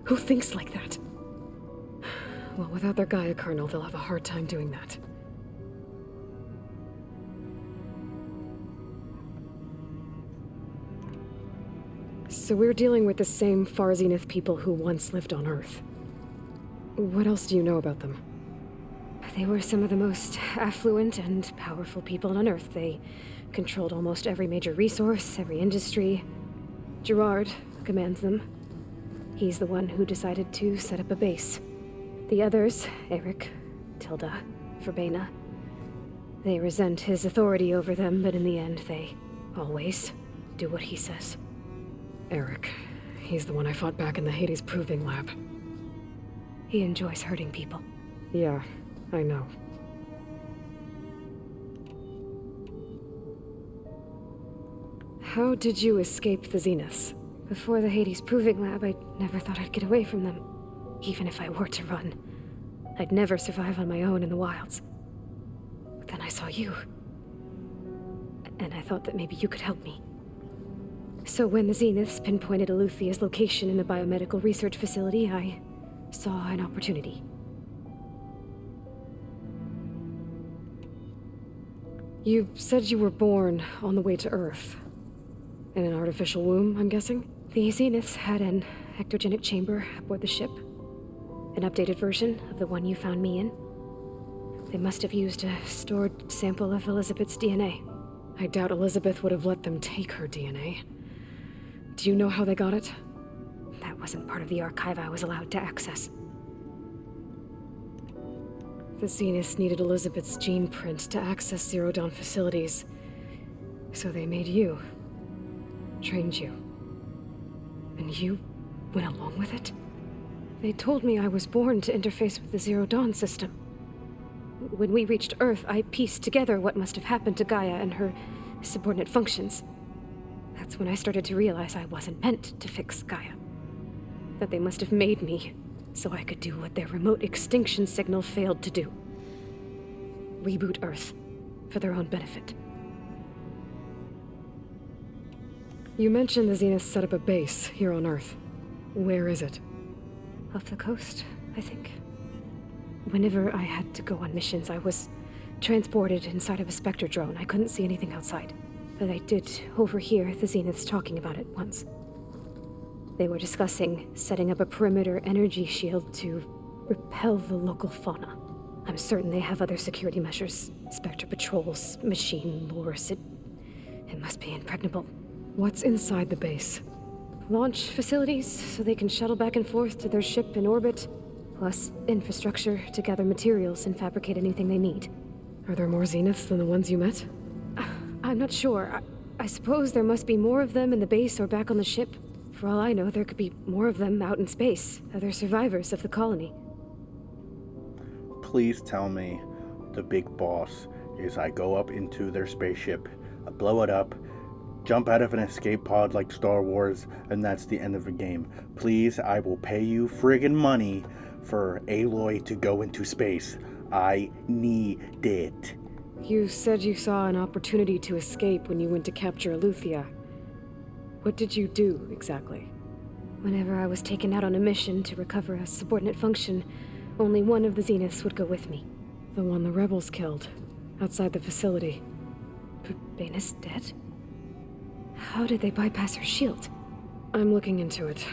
Speaker 5: Who thinks like that? Well, without their Gaia kernel, they'll have a hard time doing that. So we're dealing with the same Far Zenith people who once lived on Earth. What else do you know about them?
Speaker 13: They were some of the most affluent and powerful people on Earth. They controlled almost every major resource, every industry. Gerard commands them. He's the one who decided to set up a base. The others, Eric, Tilda, Verbena, they resent his authority over them, but in the end, they always do what he says.
Speaker 5: Eric. He's the one I fought back in the Hades Proving Lab.
Speaker 13: He enjoys hurting people.
Speaker 5: Yeah, I know. How did you escape the Zeniths?
Speaker 13: Before the Hades Proving Lab, I never thought I'd get away from them. Even if I were to run, I'd never survive on my own in the wilds. But then I saw you. And I thought that maybe you could help me. So when the Zeniths pinpointed Eluthia's location in the biomedical research facility, I saw an opportunity.
Speaker 5: You said you were born on the way to Earth. In an artificial womb, I'm guessing?
Speaker 13: The Zeniths had an ectogenic chamber aboard the ship. An updated version of the one you found me in. They must have used a stored sample of Elizabeth's DNA.
Speaker 5: I doubt Elizabeth would have let them take her DNA. Do you know how they got it?
Speaker 13: That wasn't part of the archive I was allowed to access.
Speaker 5: The Zeniths needed Elizabeth's gene print to access Zero Dawn facilities. So they made you. Trained you. And you went along with it?
Speaker 13: They told me I was born to interface with the Zero Dawn system. When we reached Earth, I pieced together what must have happened to Gaia and her subordinate functions. That's when I started to realize I wasn't meant to fix Gaia. That they must have made me so I could do what their remote extinction signal failed to do. Reboot Earth for their own benefit.
Speaker 5: You mentioned the Zeniths set up a base here on Earth. Where is it?
Speaker 13: Off the coast, I think. Whenever I had to go on missions, I was transported inside of a SPECTOR drone. I couldn't see anything outside. But I did overhear the Zeniths talking about it once. They were discussing setting up a perimeter energy shield to repel the local fauna. I'm certain they have other security measures. Spectre patrols, machine lures. It must be impregnable.
Speaker 5: What's inside the base?
Speaker 13: Launch facilities, so they can shuttle back and forth to their ship in orbit. Plus, infrastructure to gather materials and fabricate anything they need.
Speaker 5: Are there more Zeniths than the ones you met?
Speaker 13: I'm not sure. I suppose there must be more of them in the base or back on the ship. For all I know, there could be more of them out in space, other survivors of the colony.
Speaker 1: Please tell me the big boss is I go up into their spaceship, I blow it up, jump out of an escape pod like Star Wars, and that's the end of the game. Please, I will pay you friggin' money for Aloy to go into space. I need it.
Speaker 5: You said you saw an opportunity to escape when you went to capture Eleuthia. What did you do, exactly?
Speaker 13: Whenever I was taken out on a mission to recover a subordinate function, only one of the Zeniths would go with me.
Speaker 5: The one the rebels killed, outside the facility.
Speaker 13: But Baina's dead? How did they bypass her shield?
Speaker 5: I'm looking into it.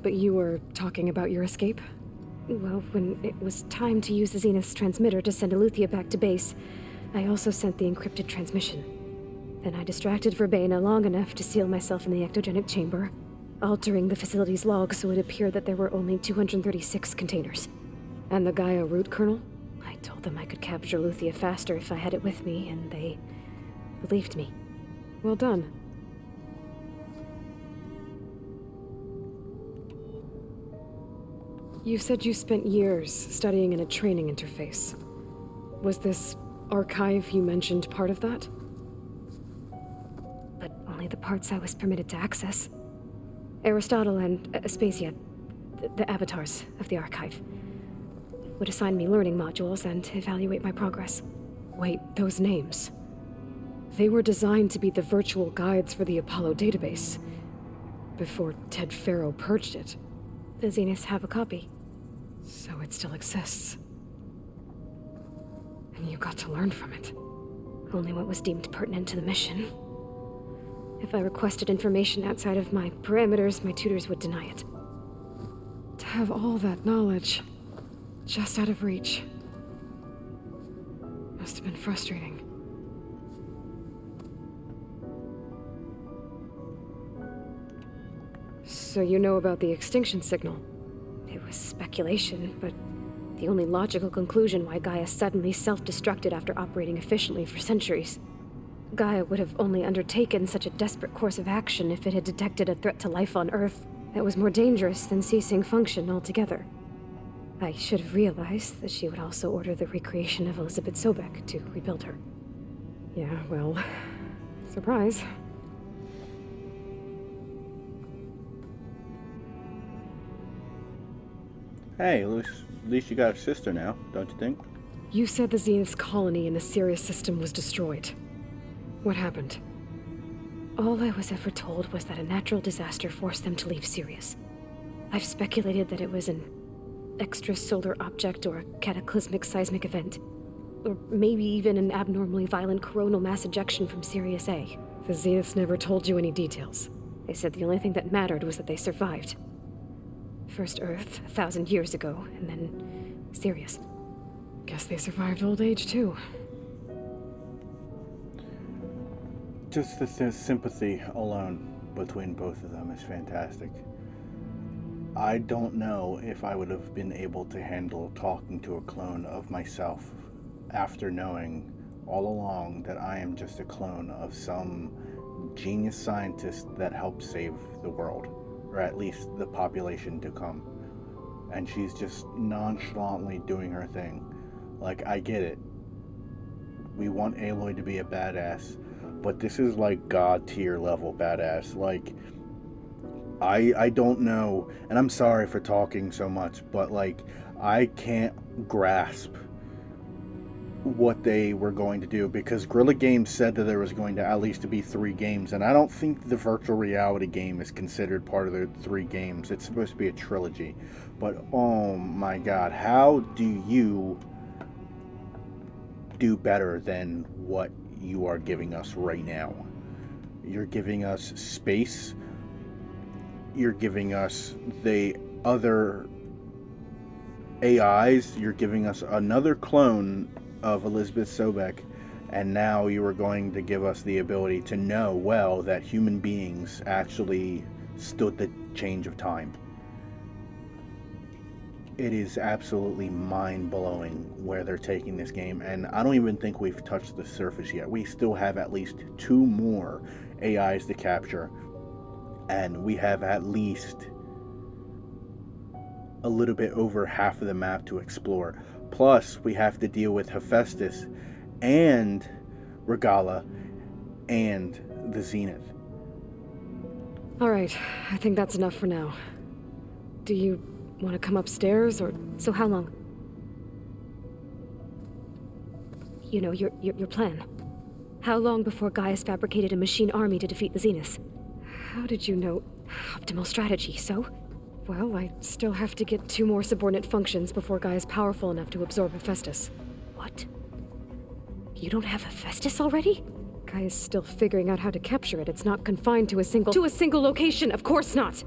Speaker 5: But you were talking about your escape?
Speaker 13: Well, when it was time to use the Zenith's transmitter to send Eleuthia back to base, I also sent the encrypted transmission. Then I distracted Verbaina long enough to seal myself in the ectogenic chamber, altering the facility's log so it appeared that there were only 236 containers.
Speaker 5: And the RKO'd kernel?
Speaker 13: I told them I could capture Eleuthia faster if I had it with me, and they believed me.
Speaker 5: Well done. You said you spent years studying in a training interface. Was this archive you mentioned part of that?
Speaker 13: But only the parts I was permitted to access. Aristotle and Aspasia, the avatars of the archive, would assign me learning modules and evaluate my progress.
Speaker 5: Wait, those names. They were designed to be the virtual guides for the Apollo database, before Ted Faro purged it.
Speaker 13: The Zeniths have a copy.
Speaker 5: So it still exists. And you got to learn from it.
Speaker 13: Only what was deemed pertinent to the mission. If I requested information outside of my parameters, my tutors would deny it.
Speaker 5: To have all that knowledge, just out of reach, must have been frustrating. So you know about the extinction signal?
Speaker 13: It was speculation, but the only logical conclusion why Gaia suddenly self-destructed after operating efficiently for centuries. Gaia would have only undertaken such a desperate course of action if it had detected a threat to life on Earth that was more dangerous than ceasing function altogether. I should have realized that she would also order the recreation of Elizabeth Sobek to rebuild her.
Speaker 5: Yeah, well, surprise.
Speaker 1: Hey, at least you got a sister now, don't you think?
Speaker 5: You said the Zenith's colony in the Sirius system was destroyed. What happened?
Speaker 13: All I was ever told was that a natural disaster forced them to leave Sirius. I've speculated that it was an extrasolar object or a cataclysmic seismic event. Or maybe even an abnormally violent coronal mass ejection from Sirius A.
Speaker 5: The Zeniths never told you any details.
Speaker 13: They said the only thing that mattered was that they survived. First Earth, 1,000 years ago, and then Sirius.
Speaker 5: Guess they survived old age, too.
Speaker 1: Just the sympathy alone between both of them is fantastic. I don't know if I would have been able to handle talking to a clone of myself after knowing all along that I am just a clone of some genius scientist that helped save the world, or at least the population to come. And she's just nonchalantly doing her thing. Like, I get it. We want Aloy to be a badass, but this is like God tier level badass. Like, I don't know, and I'm sorry for talking so much, but like, I can't grasp what they were going to do, because Guerrilla Games said that there was going to at least be 3 games, and I don't think the virtual reality game is considered part of the 3 games. It's supposed to be a trilogy, but oh my god, how do you do better than what you are giving us right now? You're giving us space, you're giving us the other AIs, you're giving us another clone of Elizabeth Sobek, and now you are going to give us the ability to know, well, that human beings actually stood the change of time. It is absolutely mind-blowing where they're taking this game, and I don't even think we've touched the surface yet. We still have at least 2 more AIs to capture, and we have at least a little bit over half of the map to explore. Plus, we have to deal with Hephaestus and Regala and the Zenith.
Speaker 5: Alright, I think that's enough for now. Do you want to come upstairs, or...
Speaker 13: So how long? You know, your plan. How long before Gaius fabricated a machine army to defeat the Zeniths?
Speaker 5: How did you know?
Speaker 13: Optimal strategy, so?
Speaker 5: Well, I still have to get 2 more subordinate functions before Guy is powerful enough to absorb Hephaestus.
Speaker 13: What? You don't have Hephaestus already?
Speaker 5: Guy is still figuring out how to capture it. It's not confined to a single... To a single location! Of course not!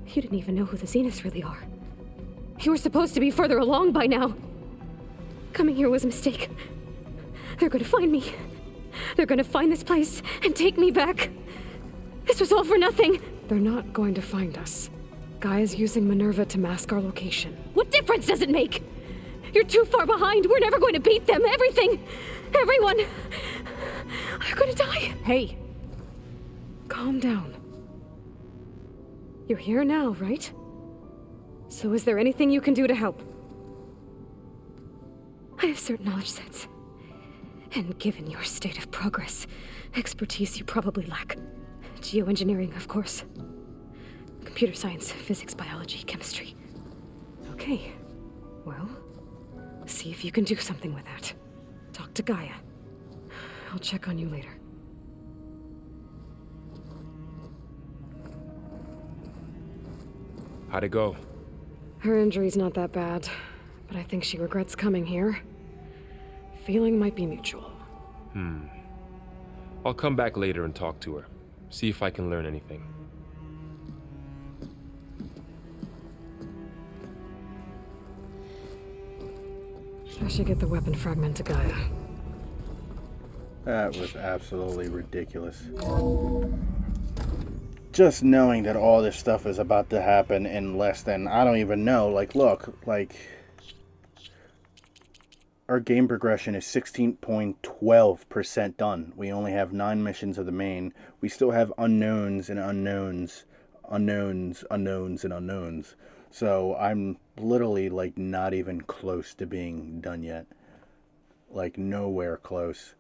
Speaker 13: You didn't even know who the Zeniths really are. You were supposed to be further along by now. Coming here was a mistake. They're gonna find me. They're gonna find this place and take me back. This was all for nothing.
Speaker 5: They're not going to find us. Guy is using Minerva to mask our location.
Speaker 13: What difference does it make? You're too far behind. We're never going to beat them. Everything. Everyone. They're gonna die.
Speaker 5: Hey. Calm down. You're here now, right? So is there anything you can do to help?
Speaker 13: I have certain knowledge sets. And given your state of progress, expertise you probably lack. Geoengineering, of course. Computer science, physics, biology, chemistry.
Speaker 5: Okay. Well, see if you can do something with that. Talk to Gaia. I'll check on you later.
Speaker 11: How'd it go?
Speaker 5: Her injury's not that bad, but I think she regrets coming here. Feeling might be mutual.
Speaker 11: I'll come back later and talk to her. See if I can learn anything.
Speaker 5: I should get the weapon fragment to Gaia.
Speaker 1: That was absolutely ridiculous. Just knowing that all this stuff is about to happen in less than, I don't even know, like, look, like, our game progression is 16.12% done. We only have 9 missions of the main. We still have unknowns and unknowns, unknowns, unknowns, and unknowns. So I'm literally, like, not even close to being done yet. Like, nowhere close.